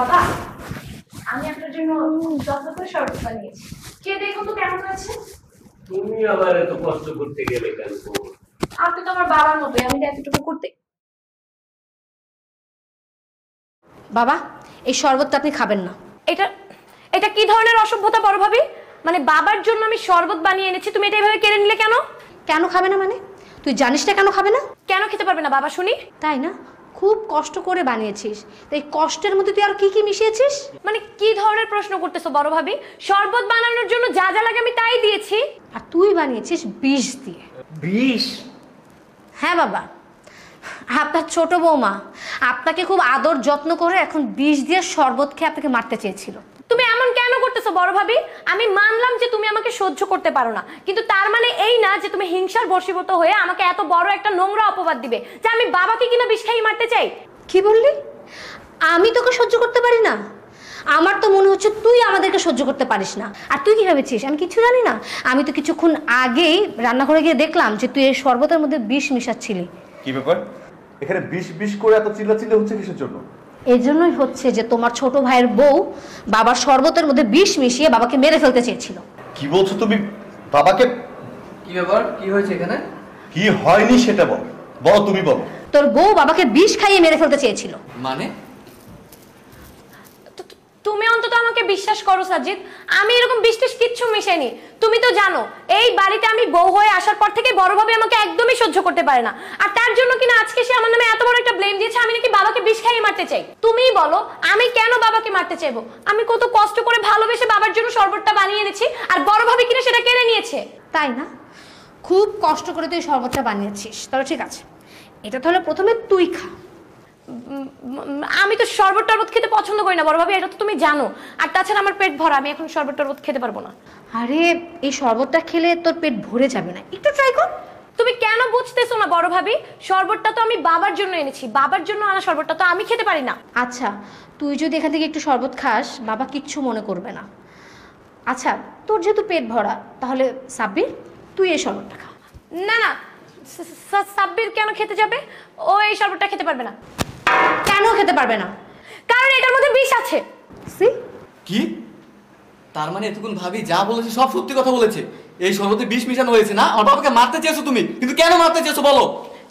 বাবা, আমি আপনার জন্য যত্ন করে শরবত বানিয়েছি, কে দেখো তো কেমন আছে। তুমি আবার এত কষ্ট করতে গেলে কেন? আপনি তো আমার বাবার মতোই, আমি এতটুকু করতে। বাবা, এই শরবতটা আপনি খাবেন না। এটা এটা কি ধরনের অসভ্যতা বড় ভাবি? মানে বাবার জন্য আমি শরবত বানিয়ে এনেছি, তুমি এটা এভাবে কেড়ে নিলে কেন? কেন খাবে না মানে? তুই জানিস না কেন খাবে না? কেন খেতে পারবে না বাবা শুনি? তাই না? খুব কষ্ট করে বানিয়েছিস, তো এই কষ্টের মধ্যে তুই আর কি কি মিশিয়েছিস? মানে কি ধরনের প্রশ্ন করতেছো বড় ভাবি? শরবত বানানোর জন্য যা যা লাগে আমি তাই দিয়েছি। আর তুই বানিয়েছিস বিষ দিয়ে। বিষ? হ্যাঁ বাবা, আপনার ছোট বৌমা আপনাকে খুব আদর যত্ন করে এখন বিষ দিয়ে শরবত খেয়ে আপনাকে মারতে চেয়েছিল। তুমি এমন কেন করতেছো বড় ভাবি? আমি মানলাম যে তুমি আমাকে সহ্য করতে পারো না, কিন্তু তার মানে এই না যে তুমি হিংসার বশীভূত হয়ে আমাকে এত বড় একটা নোংরা অপবাদ দিবে যে আমি বাবাকে কিনা বিষ খাইয়ে মারতে চাই। কি বললি? আমি তোকে সহ্য করতে পারি না? আমার তো মনে হচ্ছে তুই আমাদেরকে সহ্য করতে পারিস না। আর তুই কি ভেবেছিস আমি কিছু জানি না? আমি তো কিছুক্ষণ আগেই রান্নাঘরে গিয়ে দেখলাম যে তুই এই শরবতের মধ্যে বিষ মিশাচ্ছিলি। কি ব্যাপার? এখানে বিষ বিষ করে এত চিল্লাচিল্লি হচ্ছে কিসের জন্য? এই জন্যই হচ্ছে যে তোমার ছোট ভাইয়ের বউ বাবার শরবতের মধ্যে বিষ মিশিয়ে বাবাকে মেরে ফেলতে চেয়েছিল। কি বলছো তুমি? বাবাকে? কি ব্যাপার, কি হয়েছে এখানে? কি হয়নি সেটা বল, বলো তুমি বলো। তোর বউ বাবাকে বিষ খাইয়ে মেরে ফেলতে চেয়েছিল। মানে? তুমি অন্তত আমাকে বিশ্বাস করো সাজিদ, আমি এরকম বিষ-টিষ কিচ্ছু মিশাইনি। তুমি তো জানো এই বাড়িতে আমি বউ হয়ে আসার পর থেকে বড়ভাবে আমাকে একদমই সহ্য করতে পারে না, আর তার জন্য কিনা আজকে সে আমার নামে এত বড় একটা ব্লেম দিয়েছে আমি নাকি বাবাকে বিষ খাইয়ে মারতে চাই। তুমিই বলো আমি কেন বাবাকে মারতে চাইবো? আমি কত কষ্ট করে ভালোবেসে বাবার জন্য শরবতটা বানিয়ে এনেছি, আর বড়ভাবে কিনা সেটা কেড়ে নিয়েছে। তাই না? খুব কষ্ট করে তুই শরবতটা বানিয়েছিস, তাহলে ঠিক আছে, এটা তাহলে প্রথমে তুই খা। আমি তো শরবত টরবত খেতে পছন্দ করি না বড় ভাবি, এটা তো তুমি জানো। আর তাছাড়া আমার পেট ভরা, আমি এখন শরবত টরবত খেতে পারবো না। আরে এই শরবতটা খেলে তোর পেট ভরে যাবে না, একটু ট্রাই কর। তুমি কেন বুঝতেছো না বড় ভাবি? শরবতটা তো আমি বাবার জন্য এনেছি, বাবার জন্য আনা শরবতটা তো আমি খেতে পারি না। আচ্ছা, তুই যদি এখান থেকে একটু শরবত খাস বাবা কিচ্ছু মনে করবে না। আচ্ছা, তোর যেহেতু পেট ভরা তাহলে সাব্বির তুই এই শরবতটা খা। না না, সাব্বির কেন খেতে যাবে? ও এই শরবতটা খেতে পারবে না। কেন খেতে পারবে না? কারণ এটার মধ্যে বিষ আছে। সি, কি? তার মানে এতক্ষণ ভাবি যা বলেছে সব সত্যি কথা বলেছে? এই শরবতে বিষ মিশানো হয়েছে না? আমার বাবাকে মারতে চেয়েছো তুমি, কিন্তু কেন মারতে চেয়েছো বলো?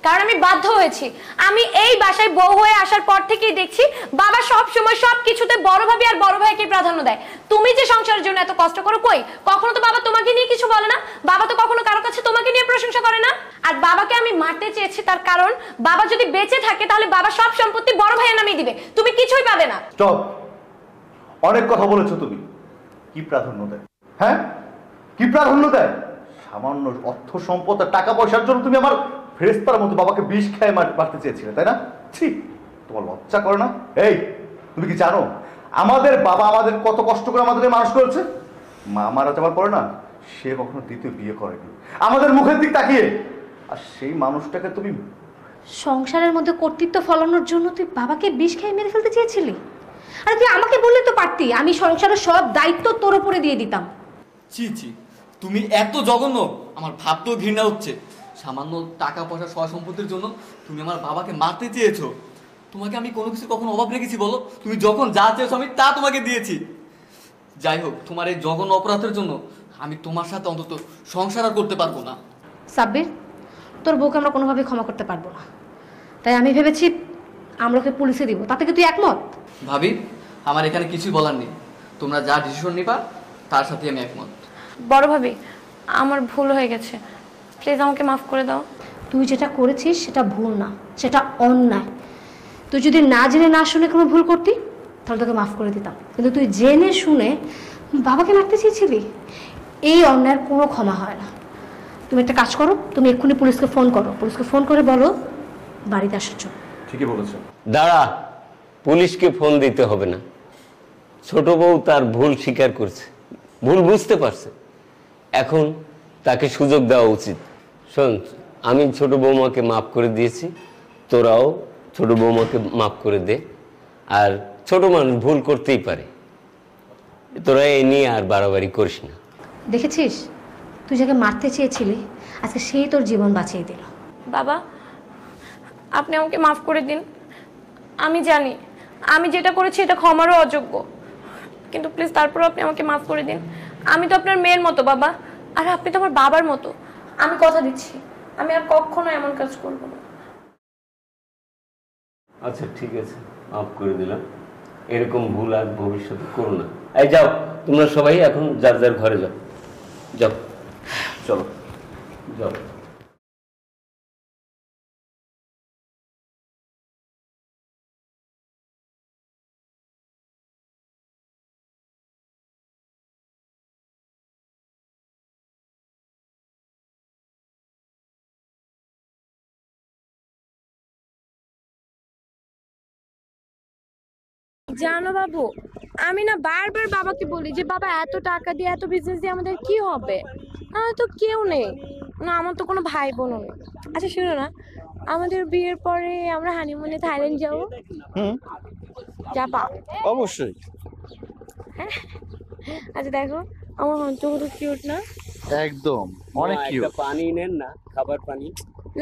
কারণ আমি বাধ্য হয়েছি। আমি এই বাসায় বউ হয়ে আসার পর থেকেই দেখছি বাবা সব সময় সব কিছুতে বড় ভাবি আর বড় ভাইকে প্রাধান্য দেয়। তুমি যে সংসারের জন্য এত কষ্ট করো, কই কখনো তো বাবা তোমাকে নিয়ে কিছু বলে না। বাবা তো কখনো কারো কাছে তোমাকে নিয়ে প্রশংসা করে না। আর বাবাকে আমি মারতে চেয়েছি তার কারণ বাবা যদি বেঁচে থাকে তাহলে বাবা সব সম্পত্তি বড় ভাইয়ের নামেই দিবে, তুমি কিছুই পাবে না। স্টপ, অনেক কথা বলেছো তুমি। কি প্রাধান্য দেয়? হ্যাঁ, কি প্রাধান্য দেয়? সামান্য অর্থ সম্পদ আর টাকা পয়সার জন্য তুমি আমার ফেরেশতার মতো বাবাকে বিষ খেয়ে মারতে চেয়েছিলে, তাই না? ছি, তোমার লজ্জা করে না? এই, তুমি কি জানো আমাদের বাবা আমাদের কত কষ্ট করে আমাদের মানুষ করেছে? মা মারা যাওয়ার পরে না সে কখনো দ্বিতীয় বিয়ে করেনি আমাদের মুখের দিক তাকিয়ে। আর সেই মানুষটাকে তুমি সংসারের মধ্যে কর্তৃত্ব ফলানোর জন্য তুই বাবাকে বিষ খেয়ে মেরে ফেলতে চেয়েছিলি? আরে তুই আমাকে বললে তো পারতি, আমি সংসারের সব দায়িত্ব তোর উপরে দিয়ে দিতাম। ছি ছি, তুমি এত জঘন্য, আমার ভাবতেও ঘৃণা হচ্ছে। সামান্য টাকা পয়সা সয় সম্পত্তির জন্য তুমি আমার বাবাকে মারতে চেয়েছো? তোমাকে আমি কোনো কিছু কখনো অভাব রেখেছি বলো? তুমি যখন যা চেয়েছো আমি তা তোমাকে দিয়েছি। যাই হোক, তোমার এই জঘন্য অপরাধের জন্য আমি তোমার সাথে অন্তত সংসার আর করতে পারবো না। সাব্বির, তোর বউকে আমরা কোনোভাবে ক্ষমা করতে পারবো না, তাই আমি ভেবেছি আমরা ওকে পুলিশে দিব। তাতে কি তুই একমত? ভাবি, আমার এখানে কিছুই বলার নেই, তোমরা যা ডিসিশন নিবা তার সাথে আমি একমত। বড় ভাবি, আমার ভুল হয়ে গেছে, প্লিজ আমাকে মাফ করে দাও। তুই যেটা করেছিস সেটা ভুল না, সেটা অন্যায়। তুই যদি না জেনে না শুনে কোনো ভুল করতি তাহলে তোকে মাফ করে দিতাম, কিন্তু তুই জেনে শুনে বাবাকে মারতে চেয়েছিলি, এই অন্যায়ের কোনো ক্ষমা হয় না। তুমি একটা কাজ করো, তুমি এক্ষুনি পুলিশকে ফোন করো, পুলিশকে ফোন করে বলো বাড়িতে আসার জন্য। ঠিকই বলেছো। দাঁড়া, পুলিশকে ফোন দিতে হবে না। ছোট বউ তার ভুল স্বীকার করছে, ভুল বুঝতে পারছে, এখন তাকে সুযোগ দেওয়া উচিত। শোন, আমি ছোট বৌমাকে মাফ করে দিয়েছি, তোরাও ছোট বৌমাকে মাফ করে দে। আর ছোট মানুষ ভুল করতেই পারে, তোরা এই নিয়ে আর বাড়াবাড়ি করিস না। দেখেছিস, তুই যাকে মারতে চেয়েছিলি আজকে সেই তোর জীবন বাঁচিয়ে দিল। বাবা, আপনি আমাকে মাফ করে দিন। আমি জানি আমি যেটা করেছি এটা ক্ষমারও অযোগ্য, কিন্তু প্লিজ তারপর আপনি আমাকে মাফ করে দিন। আমি তো আপনার মেয়ের মতো বাবা, আর আপনি তো আমার বাবার মতো। আমি কথা দিচ্ছি আমি আর কখনো এমন কাজ করব না। আচ্ছা ঠিক আছে, মাফ করে দিলাম। এরকম ভুল আর ভবিষ্যতে করো না। এই যাও, তোমরা সবাই এখন যার যার ঘরে যাও। যাও, চলো। যাও। জানো বাবু, আমি না বারবার বাবাকে বলি যে বাবা এত টাকা দিয়ে এত বিজনেস দিয়ে আমাদের কি হবে, আমার তো কেউ নেই না, আমার তো কোনো ভাই বোনও নেই। আচ্ছা শুনো না, আমাদের বিয়ের পরে আমরা হানিমুনে থাইল্যান্ড যাবো। যাবা? অবশ্যই। আচ্ছা দেখো আমার হন্ত কত কিউট না? একদম অনেক কিউট। একটা পানি নেন না, খাবার পানি।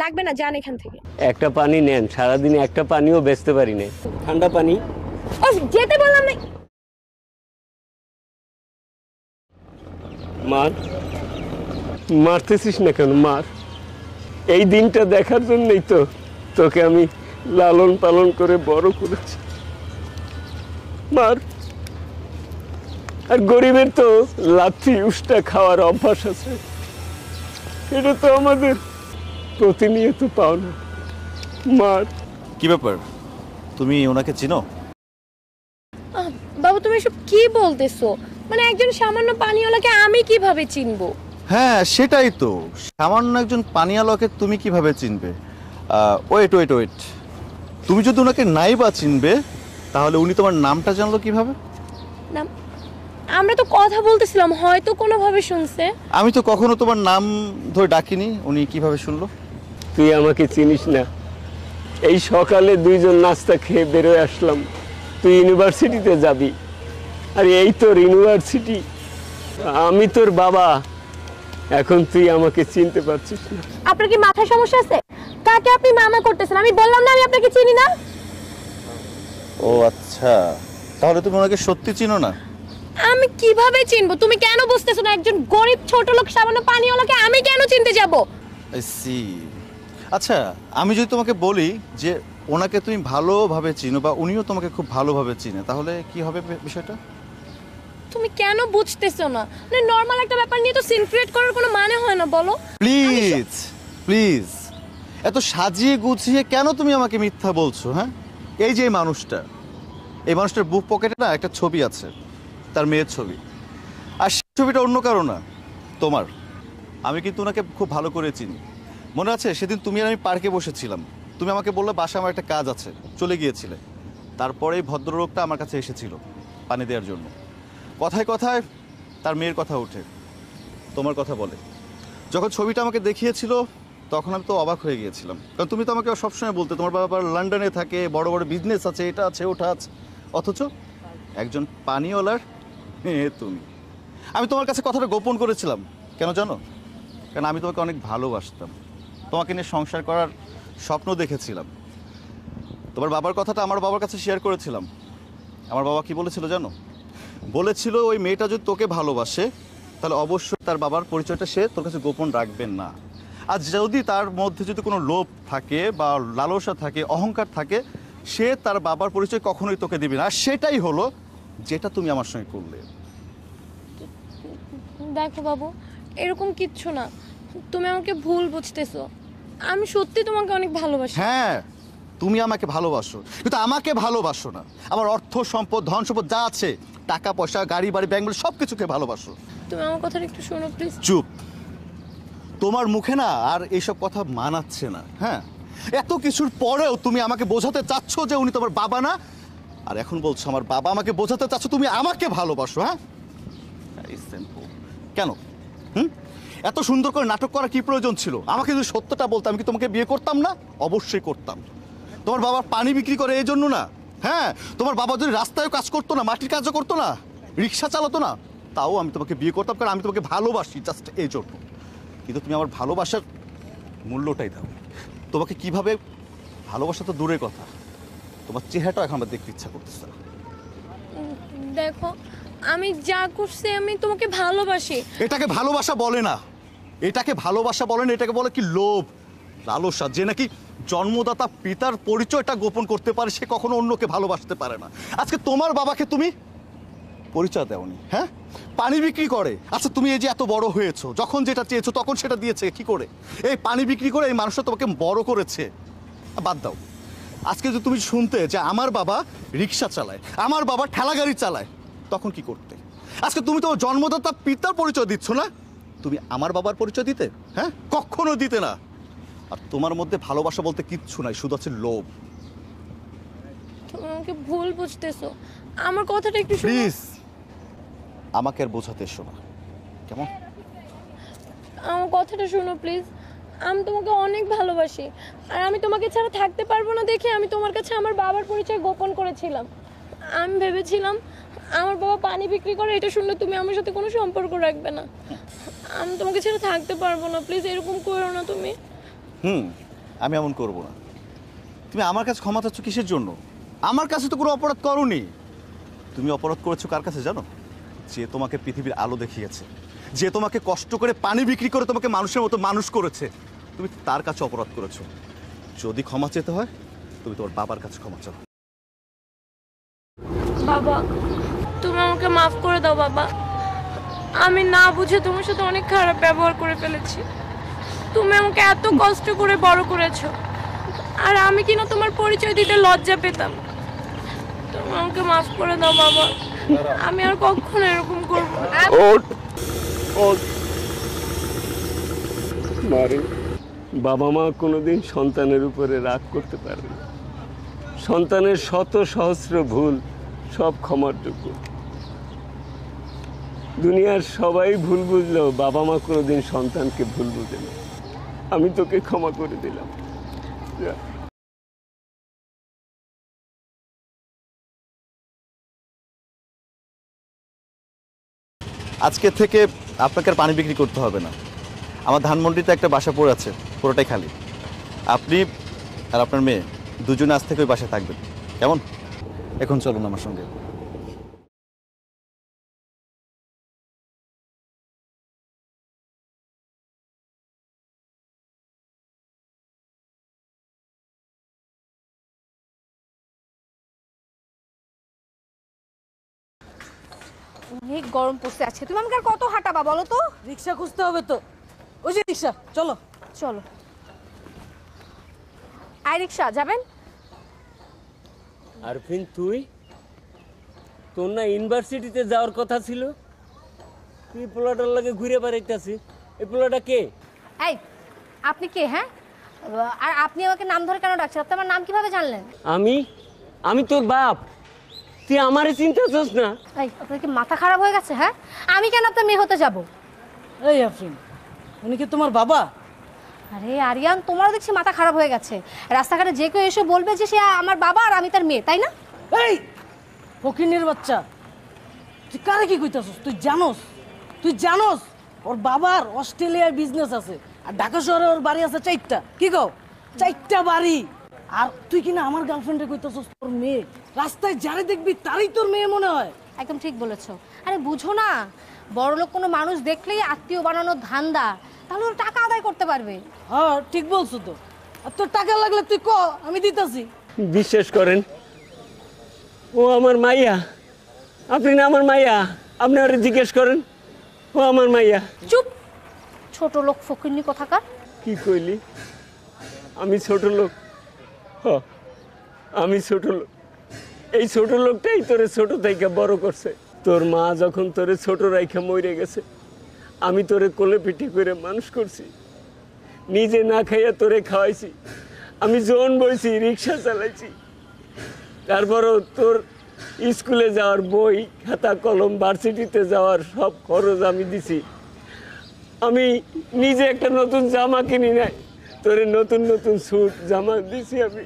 লাগবে না, যান এখান থেকে। একটা পানি নেন, সারাদিনে একটা পানিও বেচতে পারি না। ঠান্ডা পানি। ও যেতে বললাম না। মার, মারতেছিস না কেন? মার। এই দিনটা দেখার জন্যই তো তোকে আমি লালন পালন করে বড় করেছি। মার। আর গরিবের তো লাথি উষ্টা খাওয়ার অভ্যাস আছে, এটা তো আমাদের প্রতিনিয়ত পাওনা। মার। কি ব্যাপার, তুমি ওনাকে চিনো? বাবু তুমি এসব কি বলতেছো? মানে একজন সামান্য পানিওয়ালাকে আমি কিভাবে চিনবো? হ্যাঁ সেটাই তো, সামান্য একজন পানিয়ালকে তুমি কিভাবে চিনবে? ওয়েট ওয়েট ওয়েট, তুমি যদি ওনাকে নাই বা চিনবে তাহলে উনি তোমার নামটা জানলো কিভাবে? না আমরা তো কথা বলতেছিলাম, হয়তো কোনোভাবে শুনছে। আমি তো কখনো তোমার নাম ধরে ডাকিনি, উনি কিভাবে শুনলো? তুই আমাকে চিনিস না? এই সকালে দুইজন নাস্তা খেয়ে বেরোয় আসলাম, তুই ইউনিভার্সিটিতে যাবি। আর এই তোর ইউনিভার্সিটি, আমি তোর বাবা, এখন তুই আমাকে চিনতে পারছিস না? আপনার কি মাথায় সমস্যা আছে? কাকে আপনি মামা করতেছেন? আমি বললাম না আমি আপনাকে চিনি না। ও আচ্ছা, তাহলে তুমি ওনাকে সত্যি চিনো না? আমি কিভাবে চিনবো? তুমি কেন বুঝতেছো না? একজন গরিব ছোট লোক সামান্য পানিওয়ালাকে আমি কেন চিনতে যাব? I see. আচ্ছা আমি যদি তোমাকে বলি যে ওনাকে তুমি ভালোভাবে চিনো বা উনিও তোমাকে খুব ভালোভাবে চিনে, তাহলে কি হবে বিষয়টা? তুমি কেন বুঝতেছো না? মানে নরমাল একটা ব্যাপার নিয়ে তো সিন ক্রিয়েট করার কোনো মানে হয় না, বলো। প্লিজ প্লিজ, এত সাজিয়ে গুছিয়ে কেন তুমি আমাকে মিথ্যা বলছো? হ্যাঁ, এই যে এই মানুষটার বুক পকেটে না একটা ছবি আছে, তার মেয়ের ছবি। আর সেই ছবিটা অন্য কারো না, তোমার। আমি কিন্তু ওনাকে খুব ভালো করে চিনি। মনে আছে সেদিন তুমি আর আমি পার্কে বসেছিলাম, তুমি আমাকে বললে বাসায় আমার একটা কাজ আছে, চলে গিয়েছিলে। তারপরে এই ভদ্রলোকটা আমার কাছে এসেছিল পানি দেওয়ার জন্য। কথায় কথায় তার মেয়ের কথা ওঠে, তোমার কথা বলে। যখন ছবিটা আমাকে দেখিয়েছিল তখন আমি তো অবাক হয়ে গিয়েছিলাম, কারণ তুমি তো আমাকে সবসময় বলতে তোমার বাবা লন্ডনে থাকে, বড় বড় বিজনেস আছে, এটা আছে ওটা আছে, অথচ একজন পানিওয়ালার মেয়ে তুমি। আমি তোমার কাছে কথাটা গোপন করেছিলাম, কেন জানো? কারণ আমি তোমাকে অনেক ভালোবাসতাম, তোমাকে নিয়ে সংসার করার স্বপ্ন দেখেছিলাম। তোমার বাবার কথাটা আমার বাবার কাছে শেয়ার করেছিলাম। আমার বাবা কি বলেছিল জানো? বলেছিল ওই মেয়েটা যদি তোকে ভালোবাসে তাহলে অবশ্যই তার বাবার পরিচয়টা সে তোর কাছে গোপন রাখবেন না। আর যদি তার মধ্যে যদি কোনো লোভ থাকে বা লালসা থাকে, অহংকার থাকে, সে তার বাবার পরিচয় কখনোই তোকে দিবে না। আর সেটাই হলো যেটা তুমি আমার সঙ্গে করলে। দেখো বাবু, এরকম কিচ্ছু না, তুমি আমাকে ভুল বুঝতেছো। আমি সত্যি তোমাকে অনেক ভালোবাসি। হ্যাঁ তুমি আমাকে ভালোবাসো, কিন্তু আমাকে ভালোবাসো না। আমার অর্থ সম্পদ, ধন সম্পদ যা আছে, টাকা পয়সা, গাড়ি বাড়ি, ব্যাংক, সব কিছুকে ভালোবাসো। তুমি আমার কথাটা একটু শোনো প্লিজ। চুপ। তোমার মুখে না আর এইসব কথা মানাচ্ছে না। হ্যাঁ, এত কিছুর পরেও তুমি আমাকে বোঝাতে চাচ্ছ যে উনি তোমার বাবা না, আর এখন বলছো আমার বাবা। আমাকে বোঝাতে চাচ্ছ তুমি আমাকে ভালোবাসো। হ্যাঁ, কেন? এত সুন্দর করে নাটক করা কি প্রয়োজন ছিল? আমাকে যদি সত্যটা বলতে আমি কি তোমাকে বিয়ে করতাম না? অবশ্যই করতাম। তোমার বাবা পানি বিক্রি করে এই জন্য না। হ্যাঁ, তোমার বাবা যদি রাস্তায় কাজ করতো না, মাটির কাজও করতো না, রিক্সা চালাতো না, তাও আমি তোমাকে বিয়ে করতাম, কারণ আমি তোমাকে ভালোবাসি, জাস্ট এই জন্য। কিন্তু তুমি আমার ভালোবাসার মূল্যটাই দাও। তোমাকে কিভাবে ভালোবাসা তো দূরের কথা, তোমার চেহারাটা এখন আমার দেখতে ইচ্ছা করতেছে না। দেখো আমি যা করছি আমি তোমাকে ভালোবাসি। এটাকে ভালোবাসা বলে না, এটাকে ভালোবাসা বলে না, এটাকে বলে কি লোভ, লালসা। যে নাকি জন্মদাতা পিতার পরিচয়টা গোপন করতে পারে সে কখনো অন্যকে ভালোবাসতে পারে না। আজকে তোমার বাবাকে তুমি পরিচয় দেওনি, হ্যাঁ, পানি বিক্রি করে। আচ্ছা তুমি এই যে এত বড় হয়েছো, যখন যেটা চেয়েছো তখন সেটা দিয়েছে কি করে? এই পানি বিক্রি করে এই মানুষটা তোমাকে বড় করেছে। বাদ দাও, আজকে যদি তুমি শুনতে যে আমার বাবা রিক্সা চালায়, আমার বাবা ঠেলাগাড়ি চালায়, তখন কি করতে? আজকে তুমি তো জন্মদাতা পিতার পরিচয় দিচ্ছ না, তুমি আমার বাবার পরিচয় দিতে? হ্যাঁ, কখনো দিতে না। আর তোমার মধ্যে ভালোবাসা বলতে কিচ্ছু নাই, শুধু আছে লোভ। তুমি আমাকে ভুল বুঝতেছো, আমার কথাটা একটু শোনো। প্লিজ আমাকে আর বোঝাতে এসো না, কেমন? আমার কথাটা শোনো প্লিজ। আমি তোমাকে অনেক ভালোবাসি, আর আমি তোমাকে ছাড়া থাকতে পারবো না দেখে আমি তোমার কাছে আমার বাবার পরিচয় গোপন করেছিলাম। আমি ভেবেছিলাম আমার বাবা পানি বিক্রি করে, এটা শুনলে তুমি আমার সাথে কোনো সম্পর্ক রাখবে না। আমি তোমাকে ছাড়া থাকতে পারবো না, প্লিজ এরকম করো না তুমি। আমি এমন করবো না। তুমি আমার কাছে ক্ষমা চাচ্ছ কিসের জন্য? আমার কাছে তো কোনো অপরাধ করোনি। তুমি অপরাধ করেছো কার কাছে জানো? যে তোমাকে পৃথিবীর আলো দেখিয়েছে, যে তোমাকে কষ্ট করে পানি বিক্রি করে তোমাকে মানুষের মতো মানুষ করেছে, তুমি তার কাছে অপরাধ করেছো। যদি ক্ষমা চেতে হয় তুমি তোমার বাবার কাছে ক্ষমা চাও। বাবা তুমি আমাকে মাফ করে দাও বাবা, আমি না বুঝে তোমার সাথে অনেক খারাপ ব্যবহার করে ফেলেছি। তুমি আমাকে এত কষ্ট করে বড় করেছো, আর আমি কিনা তোমার পরিচয় দিতে লজ্জা পেতাম। তুমি আমাকে মাফ করে দাও বাবা, আমি আর কখনো এরকম করবো না। মারে, বাবা মা কোনোদিন সন্তানের উপরে রাগ করতে পারে না। সন্তানের শত সহস্র ভুল সব ক্ষমার যোগ্য। দুনিয়ার সবাই ভুল বুঝলেও বাবা মা কোনোদিন সন্তানকে ভুল বুঝে না। আমি তোকে ক্ষমা করে দিলাম। যা। আজকে থেকে আপনাকে আর পানি বিক্রি করতে হবে না। আমার ধানমন্ডিতে একটা বাসা পড়ে আছে, পুরোটাই খালি। আপনি আর আপনার মেয়ে দুজনে আজ থেকে ওই বাসায় থাকবেন, কেমন? এখন চলুন আমার সঙ্গে। অনেক গরম পড়ছে আজকে, তুমি আমাকে আর কত হাঁটাবা বলো তো? রিক্সা খুঁজতে হবে তো। ওই যে রিক্সা, চলো চলো। আই রিক্সা যাবেন? আরফিন, তোর না ইউনিভার্সিটিতে যাওয়ার কথা ছিল? তুই পোলাটার লাগে ঘুরে বেড়াইতেছি। এই পোলাটা কে? এই আপনি কে? হ্যাঁ, আর আপনি আমাকে নাম ধরে কেন ডাকছেন? আপনি আমার নাম কিভাবে জানলেন? আমি তোর বাপ, তুই আমারে চিন্তা করছিস না? এই আপনার কি মাথা খারাপ হয়ে গেছে? হ্যাঁ, আমি কেন আপনার মেয়ে হতে যাব? এই আফরিন, উনি কি তোমার বাবা? আরে আরিয়ান, তোমারও দেখছি মাথা খারাপ হয়ে গেছে। রাস্তাঘাটে যে কেউ এসে বলবে যে সে আমার বাবা আর আমি তার মেয়ে, তাই না? এই ফকিনের বাচ্চা, তুই কারে কি কইতাছস? তুই জানোস ওর বাবার অস্ট্রেলিয়ায় বিজনেস আছে, আর ঢাকা শহরে ওর বাড়ি আছে 4টা। কি কও? 4টা বাড়ি। আর তুই কিনা আমার গার্লফ্রেন্ডে কইতাছস তোর মেয়ে। রাস্তায় যারে দেখবি তারই তোর মেয়ে মনে হয়। একদম ঠিক বলেছো। আরে বুঝো না, বড়লোক কোনো মানুষ দেখলেই আত্মীয় বানানোর ধান্দা, তাহলে ওর টাকা আদায় করতে পারবে। হ্যাঁ ঠিক বলছো তো। আর তোর টাকা লাগলে তুই ক, আমি দিতাছি। বিশ্বাস করেন, ও আমার মাইয়া। আপনি না আমার মাইয়া, আপনি ওরে জিজ্ঞেস করেন, ও আমার মাইয়া। চুপ, ছোট লোক ফকিন্নি কোথাকার। কি কইলি? আমি ছোট লোক? আমি ছোট লোক? এই ছোট লোকটাই তোরে ছোট থেকে বড় করছে। তোর মা যখন তোরে ছোট রাইখা মরে গেছে, আমি তোরে কোলে পিঠে করে মানুষ করছি, নিজে না খাইয়া তোরে খাওয়াইছি। আমি জন বইছি, রিক্সা চালাইছি, তারপরও তোর স্কুলে যাওয়ার বই খাতা কলম, ভার্সিটিতে যাওয়ার সব খরচ আমি দিছি। আমি নিজে একটা নতুন জামা কিনি নাই, তোরে নতুন নতুন স্যুট জামা দিছি আমি।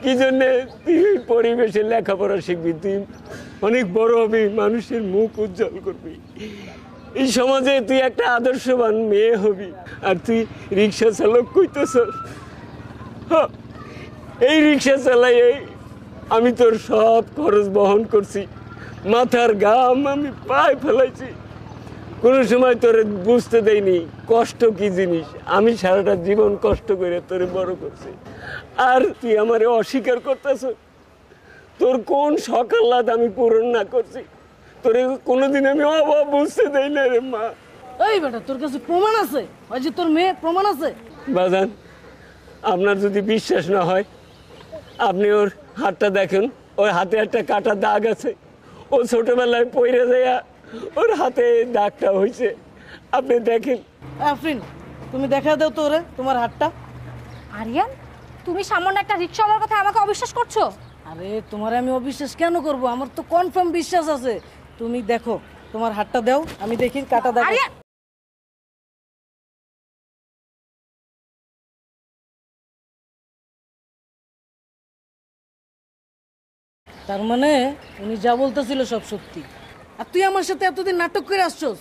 কি জন্যে? তুই পরিবেশে লেখাপড়া শিখবি, তুই অনেক বড় হবি, মানুষের মুখ উজ্জ্বল করবি, এই সমাজে তুই একটা আদর্শবান মেয়ে হবি। আর তুই রিক্সা চালক কইতেছস? এই রিক্সা চালাই আমি তোর সব খরচ বহন করছি, মাথার ঘাম আমি পায়ে ফেলাইছি, কোনো সময় তোরে বুঝতে দেয়নি কষ্ট কি জিনিস। আমি সারাটা জীবন কষ্ট করে তোরে বড় করছি, আর তুই আমারে অস্বীকার করতেছ। তোর কোন সকাল্লাদ আমি পূরণ না করছি, তোরে কোনোদিন আমি অভাব বুঝতে দেই না রে মা। এই বেটা, তোর কাছে প্রমাণ আছে? ওই যে তোর মেয়ে, প্রমাণ আছে? বাজান, আপনার যদি বিশ্বাস না হয় আপনি ওর হাতটা দেখেন, ওর হাতে একটা কাটা দাগ আছে। ও ছোটবেলায় পইরে যাইয়া ওর হাতে দাগটা হয়েছে, আপনি দেখেন। আফরিন, তুমি দেখা দাও তো ওরে তোমার হাতটা। আরিয়ান, তুমি সামান্য একটা রিক্সাওয়ালার কথা আমাকে অবিশ্বাস করছো? আরে তোমার আমি অবিশ্বাস কেন করব? আমার তো কনফার্ম বিশ্বাস আছে। তুমি দেখো, তোমার হাতটা দাও, আমি দেখি কাটা দাগ। আরিয়ান, তার মানে উনি যা বলতেছিল সব সত্যি। আর তুই আমার সাথে এতদিন নাটক করে আসছস,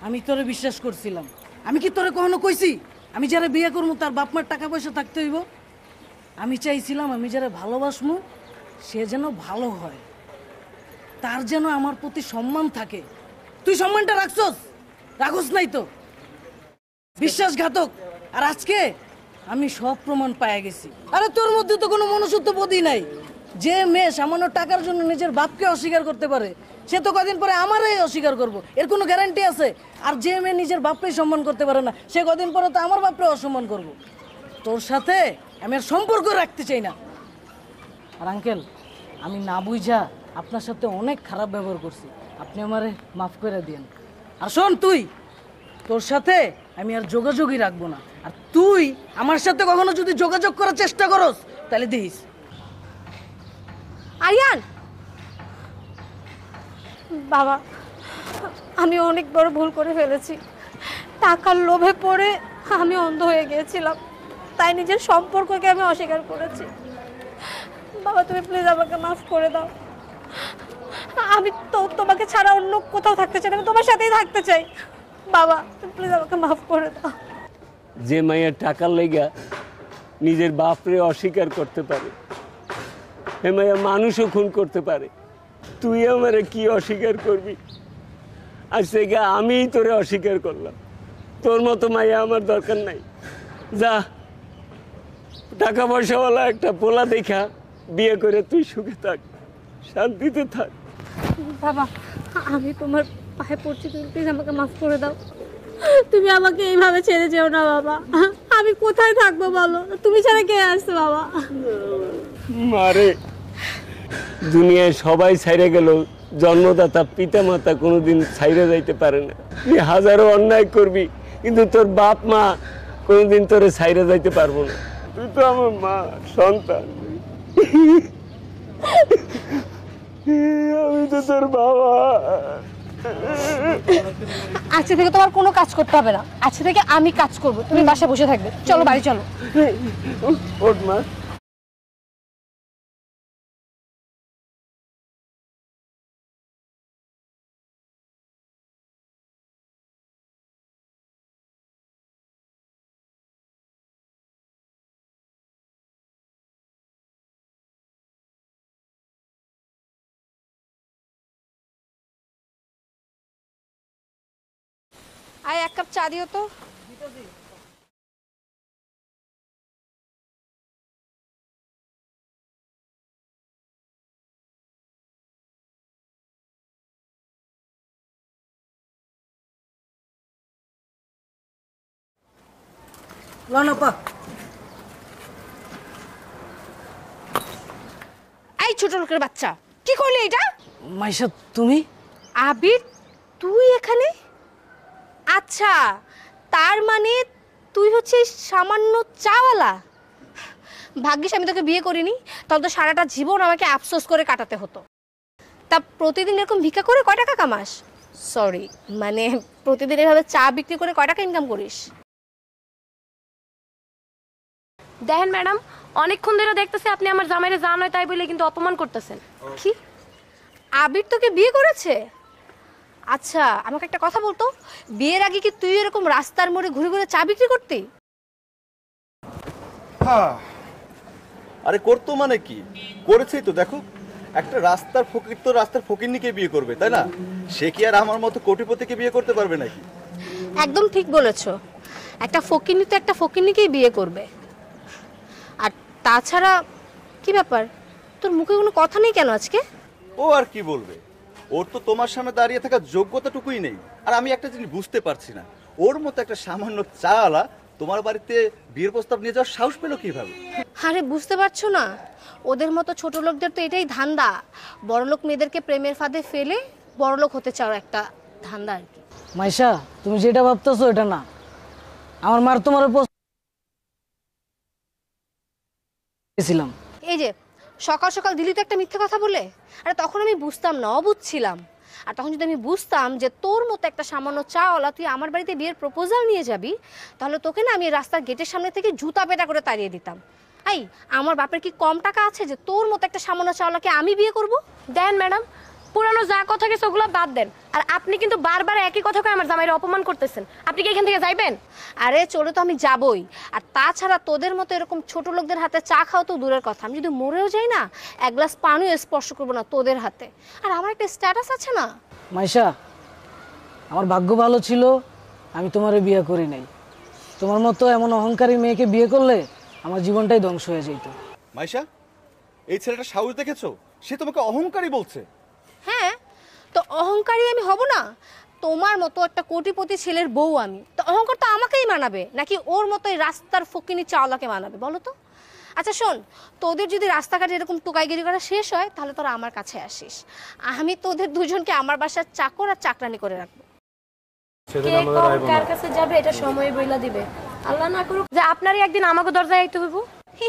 আমি তোরে বিশ্বাস করছিলাম। আমি কি তোরে কখনো কইছি আমি যারা বিয়ে করবো তার বাপ মার টাকা পয়সা থাকতে হইব? আমি চাইছিলাম আমি যারা ভালোবাসমু সে যেন ভালো হয়, তার যেন আমার প্রতি সম্মান থাকে। তুই সম্মানটা রাখছস? রাখস নাই তো, বিশ্বাসঘাতক। আর আজকে আমি সব প্রমাণ পায়ে গেছি। আরে তোর মধ্যে তো কোনো মনুষ্যত্ব বোধই নাই। যে মেয়ে সামান্য টাকার জন্য নিজের বাপকে অস্বীকার করতে পারে, সে তো কদিন পরে আমারই অস্বীকার করবো, এর কোনো গ্যারান্টি আছে? আর যে মেয়ে নিজের বাপকেই সম্মান করতে পারে না, সে কদিন পরে তো আমার বাপকে অসম্মান করবো। তোর সাথে আমি আর সম্পর্ক রাখতে চাই না। আর আঙ্কেল, আমি না বুঝা আপনার সাথে অনেক খারাপ ব্যবহার করছি, আপনি আমারে মাফ করে দিন। আর শোন, তুই, তোর সাথে আমি আর যোগাযোগই রাখবো না। আর তুই আমার সাথে কখনো যদি যোগাযোগ করার চেষ্টা করস তাহলে দিস। আরিয়ান, বাবা, আমি অনেক বড় ভুল করে ফেলেছি। টাকার লোভে পড়ে আমি অন্ধ হয়ে গিয়েছিলাম, তাই নিজের সম্পর্ককে আমি অস্বীকার করেছি। বাবা, তুমি প্লিজ আমাকে মাফ করে দাও। আমি তো তোমাকে ছাড়া অন্য কোথাও থাকতে চাই না, আমি তোমার সাথেই থাকতে চাই। বাবা, তুমি প্লিজ আমাকে মাফ করে দাও। যে মাইয়া টাকার লেগা নিজের বাপরে অস্বীকার করতে পারে, হে মাইয়া মানুষও খুন করতে পারে। তুই আমারে কি অস্বীকার করবি? আজ থেকে আমিই তোরে অস্বীকার করলাম। তোর মতো মাইয়া আমার দরকার নাই। যা, টাকা পয়সাওয়ালা একটা পোলা দেখা বিয়ে করে তুই সুখে থাক, শান্তিতে থাক। বাবা, আমি তোমার পায়ে পড়ছি, তুমি প্লিজ আমাকে মাফ করে দাও। তুমি আমাকে এইভাবে ছেড়ে যেও না বাবা। আমি কোথায় থাকবো বলো? তুমি ছাড়া কে আসছে বাবা? মারে, দুনিয়ায় সবাই ছাইরে গেল, জন্মদাতা পিতা মাতা কোনোদিন ছাইরে যাইতে পারে না। তুই হাজারো অন্যায় করবি, কিন্তু তোর বাপ মা কোনোদিন তোরে ছাইরে যাইতে পারবো না। তুই তো আমার মা, সন্তান। আমি তো তোর বাবা। আজকে থেকে তোমার কোনো কাজ করতে হবে না, আজকে থেকে আমি কাজ করব, তুমি বাসায় বসে থাকবে। চলো বাড়ি চলো। ওঠ মা। আয়, এক কাপ চা দিও তো। লানাপা, এই ছোট লোকের বাচ্চা, কি করলি এটা? মাইশা, তুমি? আবির, তুই এখানে? আচ্ছা, তার মানে তুই হচ্ছিস সামান্য চাওয়ালা। ভাগ্যিস আমি তোকে বিয়ে করিনি, তাহলে তো সারাটা জীবন আমাকে আফসোস করে কাটাতে হতো। তা প্রতিদিন এরকম ভিক্ষা করে কয় টাকা কামাস? সরি, মানে প্রতিদিন এভাবে চা বিক্রি করে কয় টাকা ইনকাম করিস? দেখেন ম্যাডাম, অনেকক্ষণ ধরে দেখতেছি আপনি আমার জামাইরে যা নয় তাই বলে কিন্তু অপমান করতেছেন। কি? আবির তোকে বিয়ে করেছে? আচ্ছা, আমাকে একটা কথা বলতো, বিয়ের আগে কি তুই এরকম রাস্তার মোড়ে ঘুরে ঘুরে চা বিক্রি করতি? আরে করতো মানে কি, করেছেই তো। দেখো, একটা রাস্তার ফকির তো রাস্তার ফকিরনিকে বিয়ে করবে, তাই না? সে কি আর আমার মতো কোটিপতিকে বিয়ে করতে পারবে নাকি? একদম ঠিক বলেছো, একটা ফকিন্নি তো একটা ফকিন্নিকেই বিয়ে করবে। আর তাছাড়া কি ব্যাপার, তোর মুখে কোনো কথা নেই কেন আজকে? ও আর কি বলবে, ওর তো তোমার সামনে দাঁড়িয়ে থাকার যোগ্যতাটুকুই নেই। আর আমি একটা জিনিস বুঝতে পারছি না, ওর মতো একটা সামান্য চাওয়ালা তোমার বাড়িতে বিয়ের প্রস্তাব নিয়ে যাওয়ার সাহস পেলো কিভাবে? আরে বুঝতে পারছো না, ওদের মতো ছোট লোকদের তো এটাই ধান্দা, বড়লোক মেয়েদেরকে প্রেমের ফাঁদে ফেলে বড়লোক হতে চাওয়ার একটা ধান্দা আর কি। মাইশা, তুমি যেটা ভাবতেছো এটা না। আমার মার তোমার উপর ছিলাম। এই যে সকাল সকাল দিলি তো একটা মিথ্যে কথা বলে। আরে তখন আমি বুঝতাম না, অবুঝ ছিলাম। আর তখন যদি আমি বুঝতাম যে তোর মতো একটা সামান্য চাওয়ালা তুই আমার বাড়িতে বিয়ের প্রপোজাল নিয়ে যাবি, তাহলে তোকে না আমি রাস্তার গেটের সামনে থেকে জুতা পেটা করে তাড়িয়ে দিতাম। এই আমার বাপের কি কম টাকা আছে যে তোর মতো একটা সামান্য চাওয়ালাকে আমি বিয়ে করব? দেন ম্যাডাম, পুরানো যা কথা গেছে ওগুলো বাদ দেন। আর আপনি কিন্তু বারবার একই কথা কয়ে আমার জামাইয়ের অপমান করতেছেন। আপনি কি এখান থেকে যাইবেন? আরে চলে তো আমি যাবই। আর তাছাড়া তোদের মতো এরকম ছোট লোকদের হাতে চা খাও তো দূরের কথা, আমি যদি মরেও যাই না এক গ্লাস পানিও স্পর্শ করবো না তোদের হাতে। আর আমার একটা স্ট্যাটাস আছে না। মাইশা, আমার ভাগ্য ভালো ছিল আমি তোমারে বিয়ে করি নাই। তোমার মতো এমন অহংকারী মেয়েকে বিয়ে করলে আমার জীবনটাই ধ্বংস হয়ে যেত। মাইশা, এই ছেলেটা সাহস দেখেছো? সে তোমাকে অহংকারী বলছে। হ্যাঁ, তো অহংকারী আমি হব না? তোমার মতো একটা কোটিপতি ছেলের বউ আমি, তো অহংকার তো আমাকেই মানাবে নাকি ওর মতোই রাস্তার ফকিনি চাওলাকে মানাবে বলো তো? আচ্ছা শোন, তোদের যদি রাস্তাঘাটে এরকম টোকাইগিরি করা শেষ হয় তাহলে তোরা আমার কাছে আসিস। আমি তোদের দুজনকে আমার বাসার চাকর আর চাকরানি করে রাখবো। কে কখন কার কাছে যাবে এটা সময় বইলা দিবে। আল্লাহ না করুক যে আপনারই একদিন আমাকে দরজায় আইতে হইব।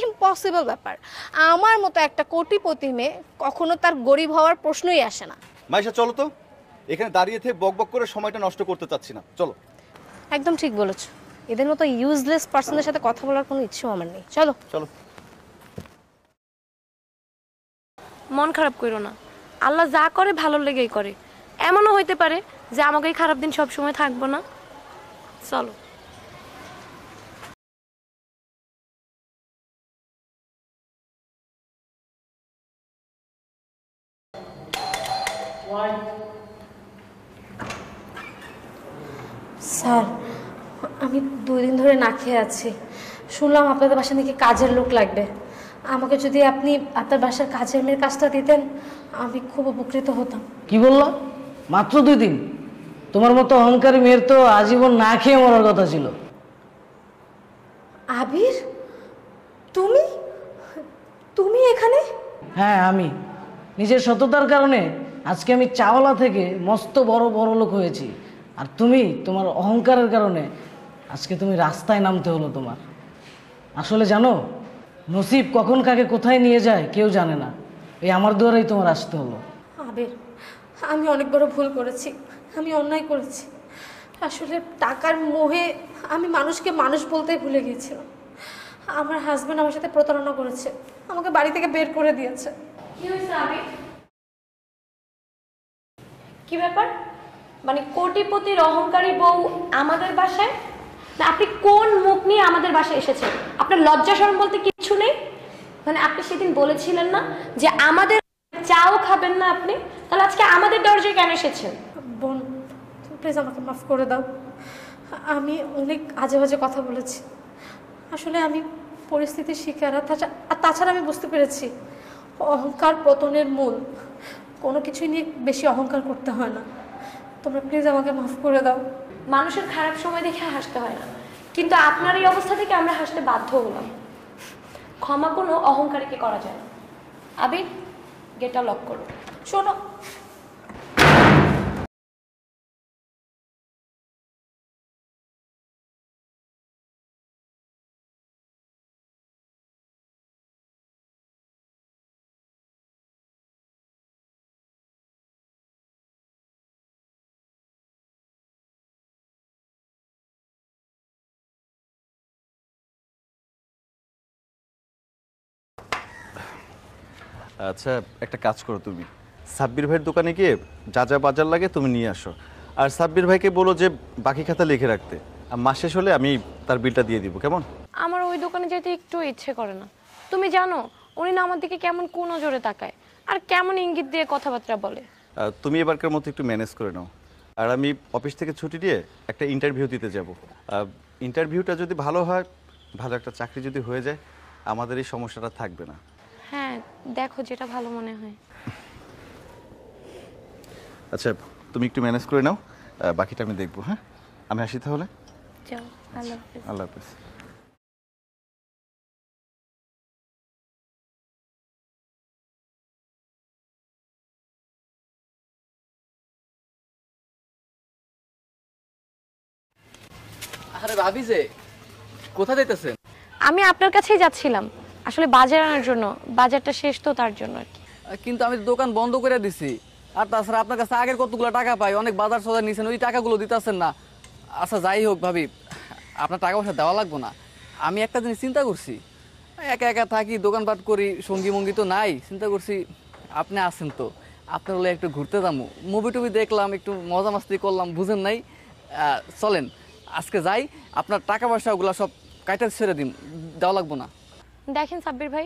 ইম্পসিবল ব্যাপার। আমার মতো একটা কোটিপতি মেয়ে কখনো তার গরিব হওয়ার প্রশ্নই আসে না। মাইশা চলো তো, এখানে দাঁড়িয়ে থেকে বক বক করে সময়টা নষ্ট করতে চাচ্ছি না, চলো। একদম ঠিক বলেছো, এদের মতো ইউজলেস পার্সনের সাথে কথা বলার কোনো ইচ্ছেও আমার নেই। চলো চলো। মন খারাপ করো না, আল্লাহ যা করে ভালো লেগেই করে। এমনও হইতে পারে যে আমাকে এই খারাপ দিন সব সময় থাকবো না। চলো। স্যার, আমি 2 দিন ধরে না খেয়ে আছি। শুনলাম আপনাদের বাসা নাকি কাজের লোক লাগবে। আমাকে যদি আপনি আপনার বাসার কাজের মেয়ের কাজটা দিতেন আমি খুব উপকৃত হতাম। কি বললো? মাত্র 2 দিন? তোমার মতো অহংকারী মেয়ের তো আজীবন না খেয়ে মরার কথা ছিল। আবির, তুমি তুমি এখানে? হ্যাঁ, আমি নিজের সততার কারণে আজকে আমি চাওলা থেকে মস্ত বড় লোক হয়েছি। আর তুমি তোমার অহংকারের কারণে আজকে তুমি রাস্তায় নামতে হলো তোমার। আসলে জানো, নসিব কখন কাকে কোথায় নিয়ে যায় কেউ জানে না। এই আমার দুয়ারেই তোমার আসতে হলো। আবির, আমি অনেক বড় ভুল করেছি, আমি অন্যায় করেছি। আসলে টাকার মোহে আমি মানুষকে মানুষ বলতেই ভুলে গিয়েছিলাম। আমার হাজব্যান্ড আমার সাথে প্রতারণা করেছে, আমাকে বাড়ি থেকে বের করে দিয়েছে। কি হয়েছে আবির? কি ব্যাপার? মানে কোটিপতির অহংকারী বউ আমাদের বাসায়? না, আপনি কোন মুখ নিয়ে আমাদের বাসায় এসেছেন? আপনার লজ্জা শরম বলতে কিছু নেই? মানে আপনি সেদিন বলেছিলেন না যে আমাদের চাও খাবেন না আপনি, তাহলে আজকে আমাদের দরজায় কেন এসেছেন? বোন, প্লিজ আমাকে মাফ করে দাও। আমি অনেক আজে বাজে কথা বলেছি। আসলে আমি পরিস্থিতির শিকার। আর তাছাড়া আমি বুঝতে পেরেছি অহংকার পতনের মূল। কোনো কিছুই নিয়ে বেশি অহংকার করতে হয় না। তোমরা প্লিজ আমাকে মাফ করে দাও। মানুষের খারাপ সময় দেখে হাসতে হয় না, কিন্তু আপনার এই অবস্থা থেকে আমরা হাসতে বাধ্য হলাম। ক্ষমা কোনো অহংকারীকে করা যায় না। আবির, গেটটা লক করো। শোনো, আচ্ছা, একটা কাজ করো, তুমি সাব্বির ভাইয়ের দোকানে গিয়ে যা যা বাজার লাগে তুমি নিয়ে আসো। আর সাব্বির ভাইকে বলো যে বাকি খাতা লিখে রাখতে। আর মাস শেষ হলে আমি তার বিলটা দিয়ে দিব, কেমন? আমার ওই দোকানে যেতে একটু ইচ্ছে করে না। তুমি জানো উনি না আমার দিকে কেমন কোন নজরে তাকায় আর কেমন ইঙ্গিত দিয়ে কথাবার্তা বলে। তুমি এবারকার মতো একটু ম্যানেজ করে নাও। আর আমি অফিস থেকে ছুটি দিয়ে একটা ইন্টারভিউ দিতে যাব। ইন্টারভিউটা যদি ভালো হয়, ভালো একটা চাকরি যদি হয়ে যায়, আমাদের এই সমস্যাটা থাকবে না। হ্যাঁ দেখো যেটা ভালো মনে হয়। আচ্ছা, তুমি একটু ম্যানেজ করে নাও, বাকিটা আমি দেখবো। হ্যাঁ, আমি আসি তাহলে। যাও, আল্লাহ হাফেজ। আল্লাহ হাফেজ। আরে ভাবি যে কোথা যাইতেছেন? আমি আপনার কাছেই যাচ্ছিলাম, আসলে বাজার আনার জন্য, বাজারটা শেষ তো তার জন্য আর কি। কিন্তু আমি তো দোকান বন্ধ করে দিছি। আর তাছাড়া আপনার কাছে আগের কতগুলো টাকা পাই, অনেক বাজার সজার নিছেন, ওই টাকাগুলো দিতেছেন না। আচ্ছা যাই হোক ভাবি, আপনার টাকা পয়সা দেওয়া লাগবো না। আমি একটা জিনিস চিন্তা করছি, একা একা থাকি, দোকানপাট করি, সঙ্গী মঙ্গী তো নাই। চিন্তা করছি আপনি আছেন তো, আপনার হলে একটু ঘুরতে যাবো, মুভি টুভি দেখলাম, একটু মজা মাস্তি করলাম, বুঝেন নাই? চলেন আজকে যাই, আপনার টাকা পয়সাগুলো সব কাইটা ছেড়ে দিন, দেওয়া লাগবো না। দেখেন সাব্বির ভাই,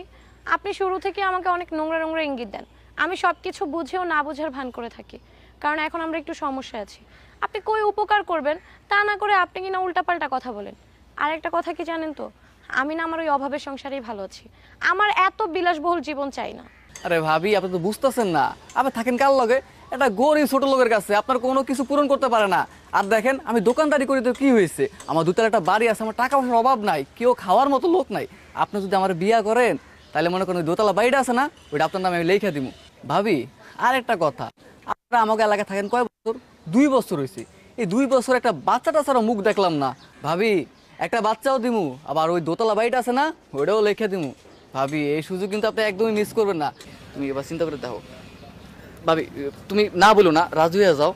আপনি শুরু থেকে আমাকে অনেক নোংরা নোংরা ইঙ্গিত দেন। আমি সব কিছু বুঝেও না বোঝার ভান করে থাকি, কারণ এখন আমরা একটু সমস্যায় আছি। আপনি কই উপকার করবেন তা না করে আপনি কিনা উল্টাপাল্টা কথা বলেন। আর একটা কথা কি জানেন তো, আমি না আমার ওই অভাবের সংসারেই ভালো আছি, আমার এত বিলাসবহুল জীবন চাই না। আরে ভাবি আপনি তো বুঝতেছেন না, আপনি থাকেন কার লগে? একটা গরিব ছোট লোকের কাছে, আপনার কোনো কিছু পূরণ করতে পারে না। আর দেখেন আমি দোকানদারি করি তো কি হয়েছে, আমার দুতলা একটা বাড়ি আছে, আমার টাকা পয়সার অভাব নাই, কেউ খাওয়ার মতো লোক নাই। আপনি যদি আমার বিয়া করেন তাহলে মনে করেন ওই দোতলা বাড়িটা আছে না, ওইটা আপনার নামে আমি লেখা দিব। ভাবি আর একটা কথা, আপনারা আমাকে এলাকায় থাকেন কয় বছর? 2 বছর হয়েছে। এই 2 বছর একটা বাচ্চাটা ছাড়া মুখ দেখলাম না। ভাবি একটা বাচ্চাও দিমু, আবার ওই দোতলা বাড়িটা আছে না, ওইটাও লেখা দিমু। ভাবি এই সুযোগ কিন্তু আপনি একদমই মিস করবেন না। তুমি এবার চিন্তা করে দেখো। ভাবি তুমি না বলো না, রাজি হয়ে যাও।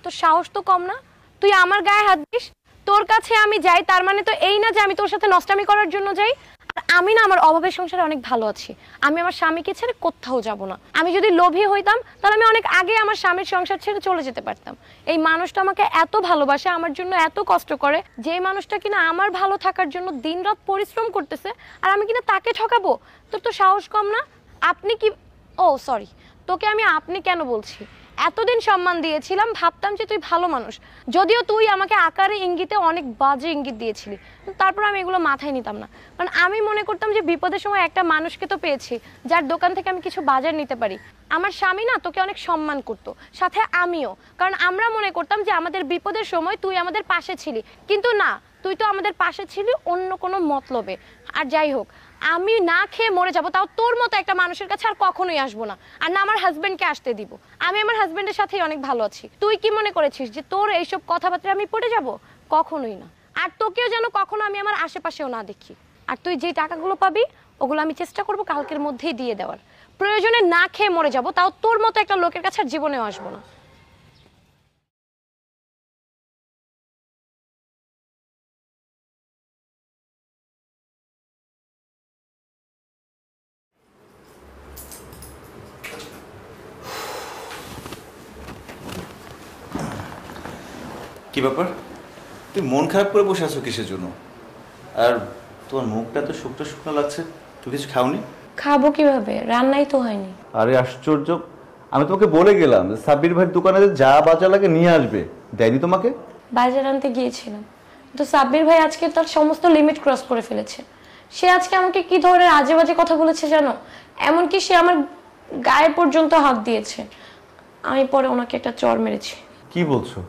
তোর সাহস তো কম না, তুই আমার গায়ে হাত দিস। তোর কাছে আমি যাই তার মানে তো এই না যে আমি তোর সাথে নষ্টামি করার জন্য যাই। আর আমি না আমার অভাবের সংসারে অনেক ভালো আছি, আমি আমার স্বামীকে ছেড়ে কোথাও যাব না। আমি যদি লোভী হইতাম তাহলে আমি অনেক আগে আমার স্বামীর সংসার ছেড়ে চলে যেতে পারতাম। এই মানুষটা আমাকে এত ভালোবাসে, আমার জন্য এত কষ্ট করে, যে মানুষটা কিনা আমার ভালো থাকার জন্য দিনরাত পরিশ্রম করতেছে, আর আমি কিনা তাকে ঠকাবো? তোর তো সাহস কম না? আপনি কি, ও সরি, তোকে আমি আপনি কেন বলছি? এতদিন সম্মান দিয়েছিলাম, ভাবতাম যে তুই ভালো মানুষ, যদিও তুই আমাকে আকারে ইঙ্গিতে অনেক বাজে ইঙ্গিত দিয়েছিলি, তারপর আমি এগুলো মাথায় নিতাম না। কারণ আমি মনে করতাম যে বিপদের সময় একটা মানুষকে তো পেয়েছি যার দোকান থেকে আমি কিছু বাজার নিতে পারি। আমার স্বামী না তোকে অনেক সম্মান করতো, সাথে আমিও, কারণ আমরা মনে করতাম যে আমাদের বিপদের সময় তুই আমাদের পাশে ছিলি। কিন্তু না, তুই তো আমাদের পাশে ছিলি অন্য কোনো মতলবে। আর যাই হোক, আমি না খেয়ে মরে যাব, তাও তোর মতো একটা মানুষের কাছে আর কখনোই আসবো না, আর না আমার হাজবেন্ডকে আসতে দিব। আমি আমার হাজবেন্ডের সাথেই অনেক ভালো আছি। তুই কি মনে করেছিস যে তোর এইসব কথাবার্তা আমি পড়ে যাব? কখনোই না। আর তোকেও যেন কখনো আমি আমার আশেপাশেও না দেখি। আর তুই যে টাকাগুলো পাবি ওগুলো আমি চেষ্টা করব কালকের মধ্যেই দিয়ে দেওয়ার। প্রয়োজনে না খেয়ে মরে যাব, তাও তোর মতো একটা লোকের কাছে আর জীবনেও আসবো না। কি ব্যাপার, তুই মন খারাপ করে বসে আছো কিসের জন্য? আর তোমার মুখটা তো শুকনো শুকনো লাগছে, তুই কিছু খাওনি? খাবো কিভাবে, রান্নাই তো হয়নি। আরে আশ্চর্য, আমি তোমাকে বলে গেলাম যে সাব্বির ভাইয়ের দোকানে যা বাজার লাগে নিয়ে আসবে, দেয়নি তোমাকে? বাজার আনতে গিয়েছিলাম, তো সাব্বির ভাই আজকে তার সমস্ত লিমিট ক্রস করে ফেলেছে। সে আজকে আমাকে কি ধরনের আজে বাজে কথা বলেছে জানো? এমনকি সে আমার গায়ে পর্যন্ত হাত দিয়েছে। আমি পরে ওনাকে একটা চড় মেরেছি। কি বলছো?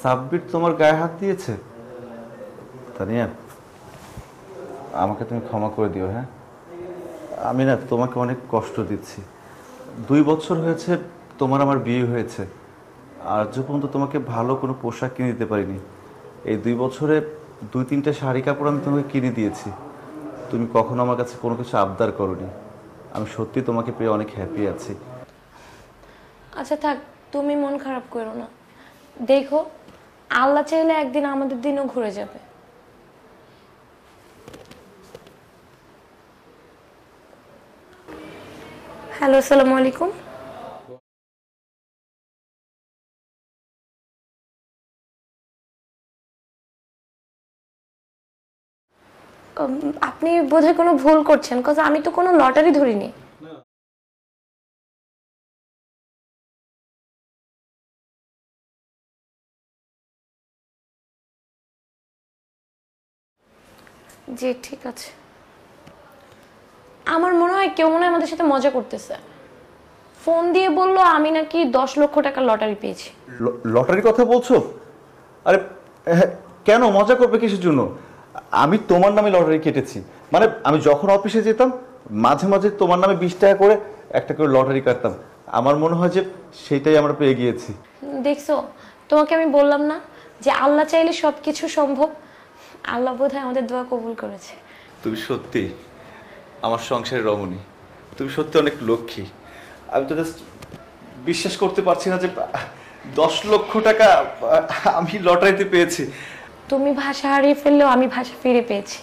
সাব্বির তোমার গায়ে হাত দিয়েছে? তানিয়া, আমাকে তুমি ক্ষমা করে দিও। হ্যাঁ, আমি না তোমাকে অনেক কষ্ট দিচ্ছি। 2 বছর হয়েছে তোমার আমার বিয়ে হয়েছে, আর যে পর্যন্ত তোমাকে ভালো কোনো পোশাক কিনে দিতে পারিনি। এই 2 বছরে 2-3টা শাড়ি কাপড় আমি তোমাকে কিনে দিয়েছি, তুমি কখনো আমার কাছে কোনো কিছু আবদার করোনি। আমি সত্যি তোমাকে পেয়ে অনেক হ্যাপি আছি। আচ্ছা থাক, তুমি মন খারাপ করো না। দেখো, আল্লাহ চাইলে একদিন আমাদের দিনও ঘুরে যাবে। হ্যালো, আসসালামু আলাইকুম। ও আপনি বোধহয় কোনো ভুল করছেন, কজ আমি তো কোনো লটারি ধরিনি। জি ঠিক আছে। আমার মনে হয় কেউ মনে হয় আমাদের সাথে মজা করতেছে। ফোন দিয়ে বললো আমি নাকি 10 লক্ষ টাকা লটারি পেয়েছি। লটারির কথা বলছো? আরে কেন মজা করবে কিসের জন্য? আমি তোমার নামে লটারি কেটেছি। মানে আমি যখন অফিসে যেতাম মাঝে মাঝে তোমার নামে 20 টাকা করে একটা করে লটারি কাটতাম। আমার মনে হয় যে সেটাই আমরা পেয়ে গিয়েছি। দেখছো, তোমাকে আমি বললাম না যে আল্লাহ চাইলে সবকিছু সম্ভব। আল্লাহ বোধহয় আমাদের দোয়া কবুল করেছে। তুমি সত্যি আমার সংসারের রমণী, তুমি সত্যি অনেক লক্ষ্মী। আমি তো জাস্ট বিশ্বাস করতে পারছি না যে 10 লক্ষ টাকা আমি লটারিতে পেয়েছি। তুমি ভাষা হারিয়ে ফেললেও আমি ভাষা ফিরে পেয়েছি।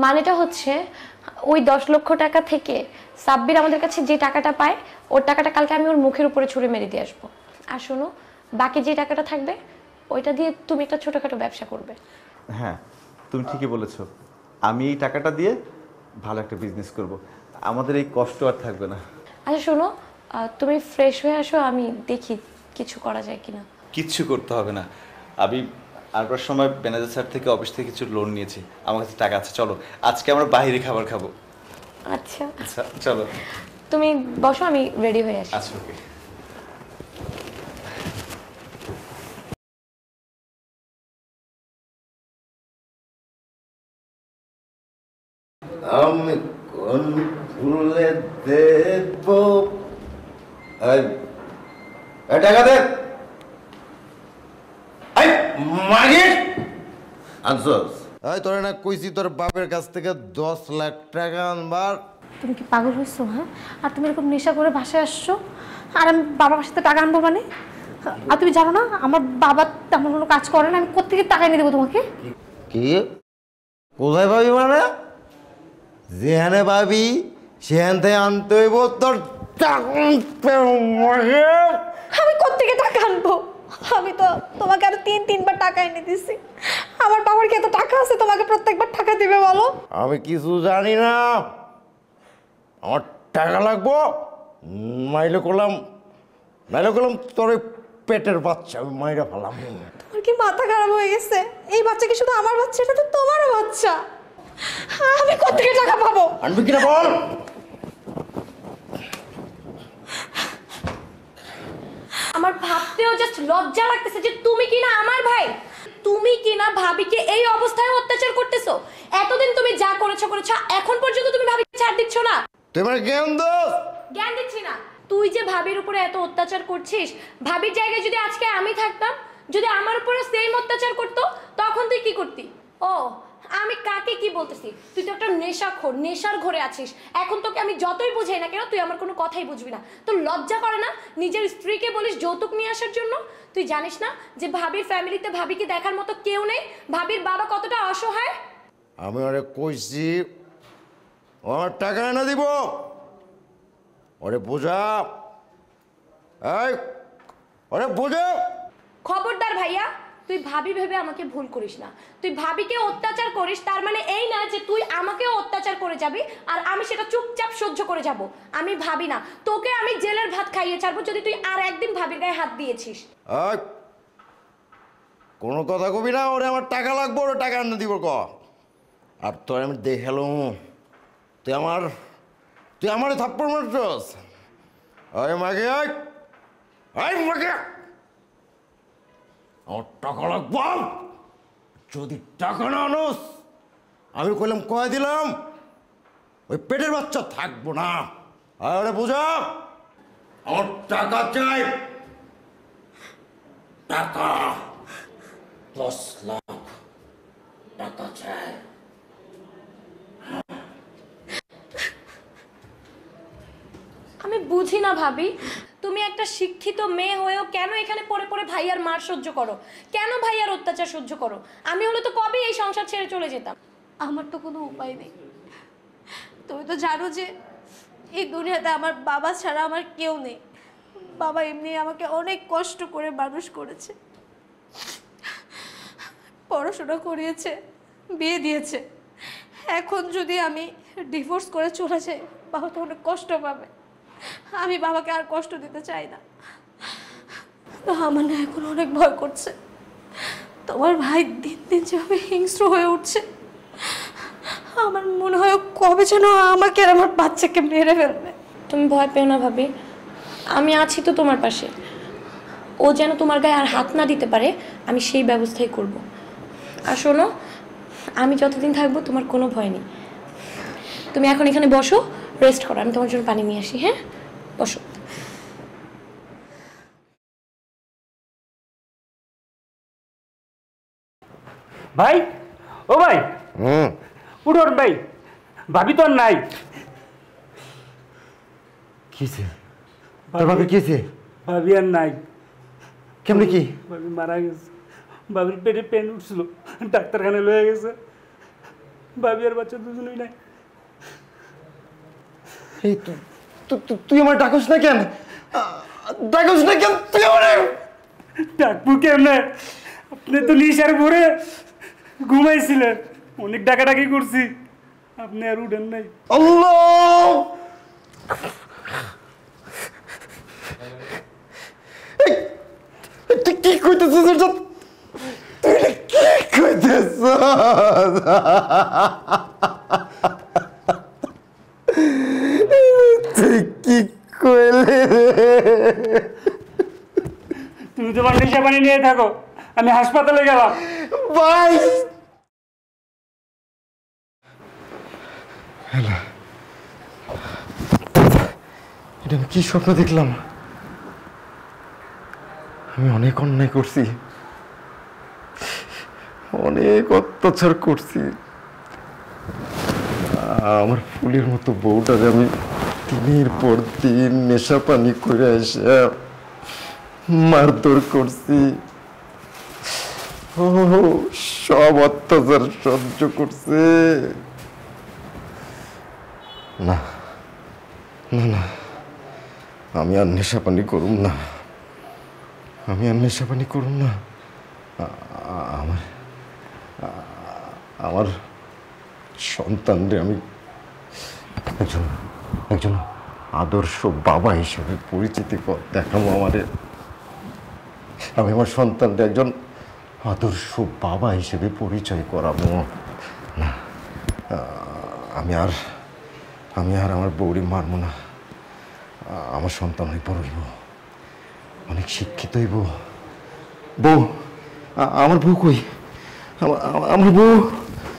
মানেটা হচ্ছে ওই 10 লক্ষ টাকা থেকে সাব্বির আমাদের কাছে যে টাকাটা পায় ওর টাকাটা কালকে আমি ওর মুখের উপরে ছুঁড়ে মেরে দিয়ে আসবো। আর শোনো, বাকি যে টাকাটা থাকবে ওইটা দিয়ে তুমি একটা ছোটখাটো ব্যবসা করবে। হ্যাঁ, তুমি ঠিকই বলেছো। আমি এই টাকাটা দিয়ে ভালো একটা বিজনেস করব, আমাদের এই কষ্ট আর থাকবে না। আচ্ছা শোনো, তুমি ফ্রেশ হয়ে আসো, আমি দেখি কিছু করা যায় কিনা। কিচ্ছু করতে হবে না, আমি আরবার সময় ম্যানেজার স্যার থেকে অফিস থেকে কিছু লোন নিয়েছি, আমার কাছে টাকা আছে। চলো আজকে আমরা বাইরে খাবার খাবো। আচ্ছা আচ্ছা চলো, তুমি বসো, আমি রেডি হয়ে আসি। আচ্ছা ওকে। আমি কোন ফুলে দেব টাকা দে মাগির আনছস। তোরে না কইছি তোর বাপের কাছ থেকে 10 লাখ টাকা আনবার। তুমি কি পাগল হয়েছো? হ্যাঁ, আর তুমি এরকম নেশা করে বাসায় আসছো, আর আমি বাবার সাথে টাকা আনবো মানে? আর তুমি জানো না আমার বাবা তেমন কোনো কাজ করে না, আমি কোত্থেকে টাকা এনে দেবো তোমাকে? কি কোথায় পাবি মানে? যেখানে পাবি সেখান থেকে আনতে হইব তোর টাকা। আমি কোত্থেকে টাকা আনবো? আমি তো তোমাকে আরো 3-3 বার টাকা এনে দিছি। আমার বাবার কি এত টাকা আছে তোমাকে প্রত্যেকবার টাকা দিবে বলো? আমি কিছু জানি না, আমার টাকা লাগবো। নাইলে করলাম তোর পেটের বাচ্চা আমি মাইরা ফেলাম। তোমার কি মাথা খারাপ হয়ে গেছে? এই বাচ্চা কি শুধু আমার বাচ্চা? এটা তো তোমারও বাচ্চা। আমি কোত্থেকে টাকা পাবো? আনবি কিনা বল। আমার ভাবতেও জাস্ট লজ্জা লাগতেছে যে তুমি কিনা আমার ভাই, তুমি কিনা ভাবিকে এই অবস্থায় অত্যাচার করতেছো। এতদিন তুমি যা করেছো, এখন পর্যন্ত তুমি ভাবিকে ছাড় দিচ্ছ না। তুই আমার জ্ঞান দোস। জ্ঞান দিচ্ছি না, তুই যে ভাবির উপরে এত অত্যাচার করছিস, ভাবির জায়গায় যদি আজকে আমি থাকতাম, যদি আমার উপরে সেম অত্যাচার করতো, তখন তুই কি করতি? ও, আমি কাকে কি বলতেছি? তুই তো একটা নেশাখোর, নেশার ঘরে আছিস। এখন তোকে আমি যতই বুঝাই না কেন, তুই আমার কোনো কথাই বুঝবি না। তোর লজ্জা করে না নিজের স্ত্রীকে বলিস যৌতুক নিয়ে আসার জন্য? তুই জানিস না যে ভাবির ফ্যামিলিতে ভাবিকে দেখার মতো কেউ নেই, ভাবির বাবা কতটা অসহায়? আমি ওরে কইছি আমার টাকা এনে দিব, ওরে বোঝা। ওরে বোঝা। খবরদার ভাইয়া, তুই ভাবি ভেবে আমাকে ভুল করিস না। তুই ভাবিকে অত্যাচার করিস, তার মানে এই না যে তুই আমাকেও অত্যাচার করে যাবি আর আমি সেটা চুপচাপ সহ্য করে যাব। আমি ভাবি না, তোকে আমি জেলের ভাত খাইয়ে ছাড়বো যদি তুই আর একদিন ভাবির গায়ে হাত দিয়েছিস। কোনো কথা কবি না, ওরে আমার টাকা লাগবো, ওরে টাকা এনে দিব ক। আর তোর আমি দেখালুম তুই আমার থাপ্পড় মারছস। মাগে মাগে আমার টাকা লাগবো। যদি টাকা না আনোস আমি কইলাম কয়ে দিলাম ওই পেটের বাচ্চা থাকবো না। আরে বুঝা, আমার টাকা চাই, টাকা 10 লাখ টাকা চাই। আমি বুঝি না ভাবি, তুমি একটা শিক্ষিত মেয়ে হয়েও কেন এখানে পড়ে পড়ে ভাইয়ার মার সহ্য করো, কেন ভাইয়ার অত্যাচার সহ্য করো? আমি হলে তো কবে এই সংসার ছেড়ে চলে যেতাম। আমার তো কোনো উপায় নেই। তুমি তো জানো যে এই দুনিয়াতে আমার বাবা ছাড়া আমার কেউ নেই। বাবা এমনি আমাকে অনেক কষ্ট করে মানুষ করেছে, পড়াশোনা করিয়েছে, বিয়ে দিয়েছে। এখন যদি আমি ডিভোর্স করে চলে যাই বাবা তো অনেক কষ্ট পাবে। আমি বাবাকে আর কষ্ট দিতে চাই না। তো আমার না এখন অনেক ভয় করছে। তোমার ভাই দিন দিন যেভাবে হিংস্র হয়ে উঠছে, আমার মনে হয় কবে যেন আমাকে আর আমার বাচ্চাকে মেরে ফেলবে। তুমি ভয় পেও না ভাবি, আমি আছি তো তোমার পাশে। ও যেন তোমার গায়ে আর হাত না দিতে পারে, আমি সেই ব্যবস্থাই করব। আর শোনো, আমি যতদিন থাকবো তোমার কোনো ভয় নেই। তুমি এখন এখানে বসো, রেস্ট করো, আমি তোমার জন্য পানি নিয়ে আসি। হ্যাঁ, বসো। ভাই, ও ভাই, উঠোর ভাই, ভাবি তো আর নাই। কিছে তোর ভাবি কিছে? ভাবি আর নাই। কেমনে কি? ভাবি মারা গেছে। ভাবির পেটে পেন উঠছিল, ডাক্তারখানায় লয়ে গেছে। ভাবি আর বাচ্চা দুজনেই নাই। এই তুই আমার ডাকস না কেন? ডাকস না কেন তুই আমার? ডাকবো কেমনে? আপনি তো নিশার ভরে ঘুমাইছিলেন, অনেক ডাকাডাকি করছি, আপনি আর উঠেন নাই। আল্লাহ, তুই কি কইতেছিস? তুই কি কইতেছ? তুই কি কইলে? তুমি তোমার নেশা পানি নিয়ে থাকো, আমি হাসপাতালে গেলাম। ভাই এটা আমি কি স্বপ্ন দেখলাম? আমি অনেক অন্যায় করছি, অনেক অত্যাচার করছি। আমার ফুলের মতো বউটাকে আমি দিনের পর দিন নেশা পানি করে এসে মারধর করছি। ও সব অত্যাচার সহ্য করছে। না না না, আমি আর নেশা পানি করুম না, আমি আর নেশা পানি করুম না। আমার আমার সন্তানরে আমি একজন আদর্শ বাবা হিসেবে পরিচিতি দেখাবো। আমি আমার সন্তানরে একজন আদর্শ বাবা হিসেবে পরিচয় করাবো। না, আমি আর আমার বউরি মারবো না। আমার সন্তান অনেক বড় হইব, অনেক শিক্ষিত হইব। বউ, আমার বউ কই? আমার বউ